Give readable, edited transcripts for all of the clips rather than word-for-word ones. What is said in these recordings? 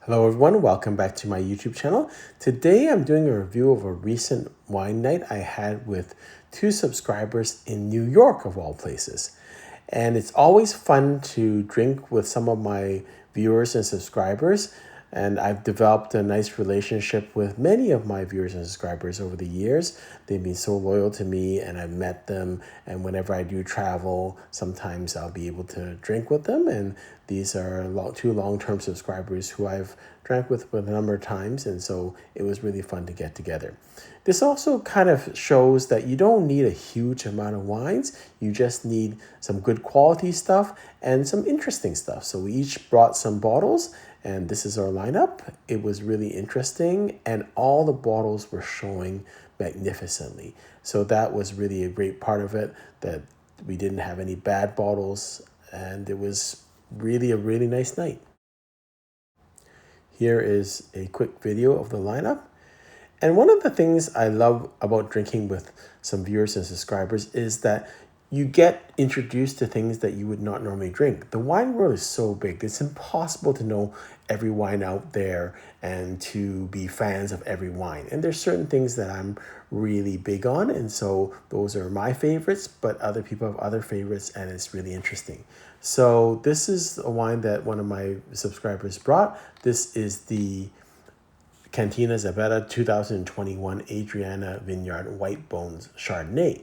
Hello everyone, welcome back to my YouTube channel. Today I'm doing a review of a recent wine night I had with two subscribers in New York of all places. And it's always fun to drink with some of my viewers and subscribers. And I've developed a nice relationship with many of my viewers and subscribers over the years. They've been so loyal to me and I've met them. And whenever I do travel, sometimes I'll be able to drink with them. And these are two long-term subscribers who I've drank with a number of times. And so it was really fun to get together. This also kind of shows that you don't need a huge amount of wines. You just need some good quality stuff and some interesting stuff. So we each brought some bottles and this is our lineup. It was really interesting and all the bottles were showing magnificently. So that was really a great part of it, that we didn't have any bad bottles and it was really a really nice night. Here is a quick video of the lineup. And one of the things I love about drinking with some viewers and subscribers is that you get introduced to things that you would not normally drink. The wine world is so big. It's impossible to know every wine out there and to be fans of every wine. And there's certain things that I'm really big on. And so those are my favorites, but other people have other favorites and it's really interesting. So this is a wine that one of my subscribers brought. This is the Catena Zapata 2021 Adrianna Vineyard White Bones Chardonnay.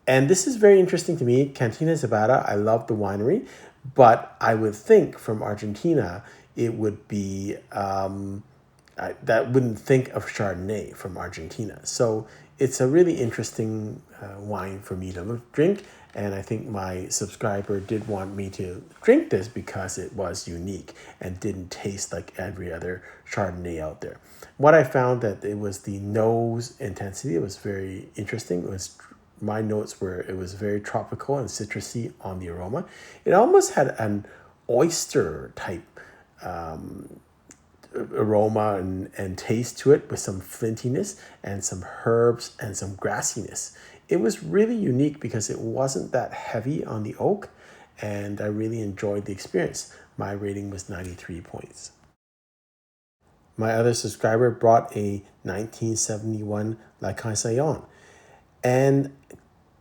And this is very interesting to me. Catena Zapata, I love the winery, but I would think from Argentina, it would be, that wouldn't think of Chardonnay from Argentina. So it's a really interesting wine for me to drink. And I think my subscriber did want me to drink this because it was unique and didn't taste like every other Chardonnay out there. What I found that it was the nose intensity. It was very interesting. My notes were, it was very tropical and citrusy on the aroma. It almost had an oyster type aroma and taste to it with some flintiness and some herbs and some grassiness. It was really unique because it wasn't that heavy on the oak and I really enjoyed the experience. My rating was 93 points. My other subscriber brought a 1971 La Conseillante. And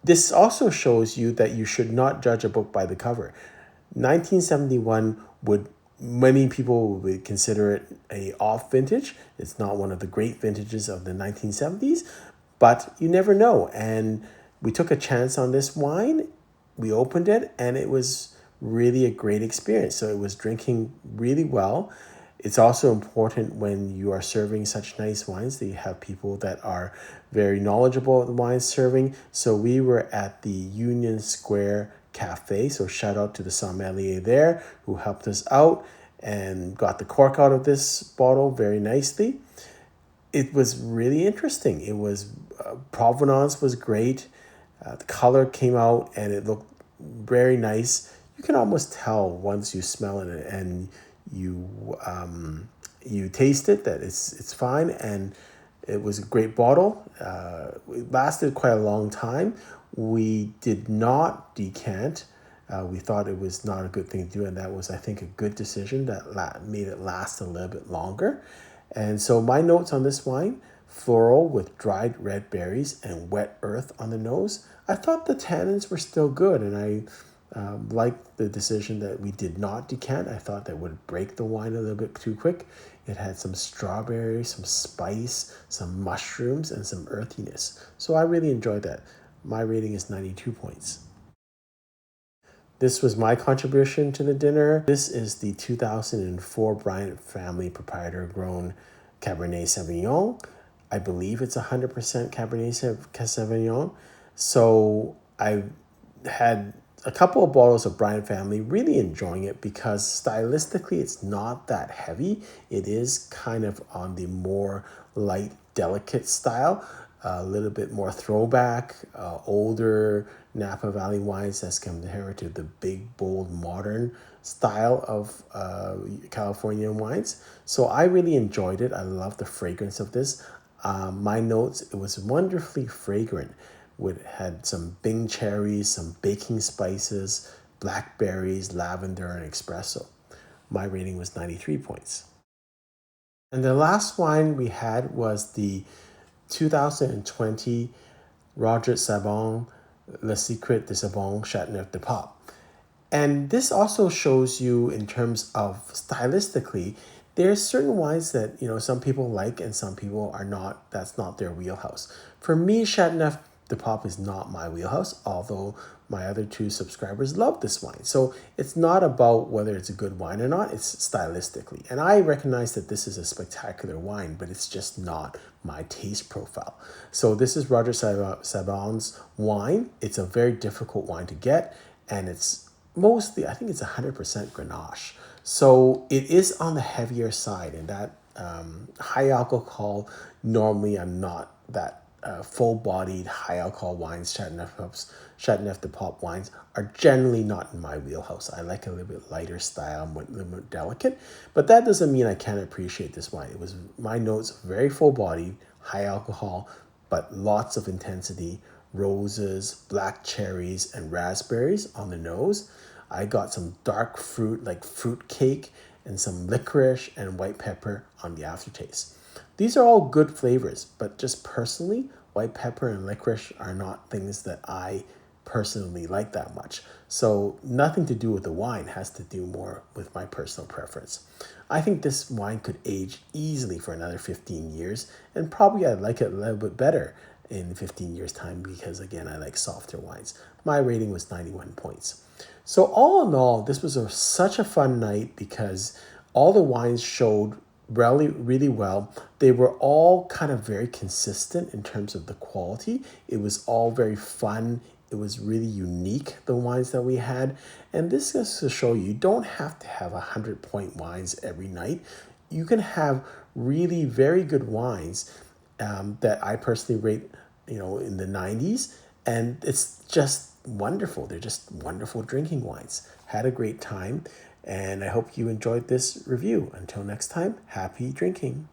this also shows you that you should not judge a book by the cover. 1971 many people would consider it a off vintage. It's not one of the great vintages of the 1970s, but you never know. And we took a chance on this wine. We opened it and it was really a great experience. So it was drinking really well. It's also important when you are serving such nice wines that you have people that are very knowledgeable of the wine serving. So we were at the Union Square Cafe. So shout out to the sommelier there who helped us out and got the cork out of this bottle very nicely. It was really interesting. It was provenance was great. The color came out and it looked very nice. You can almost tell once you smell it and you taste it that it's fine, and it was a great bottle. It lasted quite a long time. We did not decant. We thought it was not a good thing to do, and that was, I think, a good decision that made it last a little bit longer. And so my notes on this wine: floral with dried red berries and wet earth on the nose. I thought the tannins were still good, and I liked the decision that we did not decant. I thought that would break the wine a little bit too quick. It had some strawberry, some spice, some mushrooms, and some earthiness. So I really enjoyed that. My rating is 92 points. This was my contribution to the dinner. This is the 2004 Bryant family proprietor grown Cabernet Sauvignon. I believe it's 100% Cabernet Sauvignon. So I had a couple of bottles of Bryant family, really enjoying it because stylistically it's not that heavy. It is kind of on the more light, delicate style, a little bit more throwback, older Napa Valley wines as compared to the big, bold, modern style of Californian wines. So I really enjoyed it. I love the fragrance of this. My notes, it was wonderfully fragrant. Had some Bing cherries, some baking spices, blackberries, lavender, and espresso. My rating was 93 points. And the last wine we had was the 2020 Roger Sabon Le Secret de Sabon Chateauneuf de Pape. And this also shows you in terms of stylistically, there's certain wines that some people like and some people are not. That's not their wheelhouse. For me, Chateauneuf de Pape is not my wheelhouse, although my other two subscribers love this wine. So it's not about whether it's a good wine or not, it's stylistically. And I recognize that this is a spectacular wine, but it's just not my taste profile. So this is Roger Sabon's wine. It's a very difficult wine to get, and it's mostly, I think it's 100% Grenache. So it is on the heavier side, and that high alcohol, normally I'm not that full-bodied high alcohol wines. Chateauneuf de Pape wines are generally not in my wheelhouse. I like a little bit lighter style, a little more delicate, but that doesn't mean I can't appreciate this wine. It was my notes, very full-bodied, high alcohol, but lots of intensity, roses, black cherries, and raspberries on the nose. I got some dark fruit, like fruit cake, and some licorice and white pepper on the aftertaste. These are all good flavors, but just personally, white pepper and licorice are not things that I personally like that much. So nothing to do with the wine, has to do more with my personal preference. I think this wine could age easily for another 15 years, and probably I'd like it a little bit better in 15 years time because, again, I like softer wines. My rating was 91 points. So all in all, this was such a fun night because all the wines showed really, really well. They were all kind of very consistent in terms of the quality. It was all very fun. It was really unique, the wines that we had. And this is to show you don't have to have 100-point wines every night. You can have really very good wines that I personally rate, in the 90s. And it's just wonderful. They're just wonderful drinking wines. Had a great time. And I hope you enjoyed this review. Until next time, happy drinking.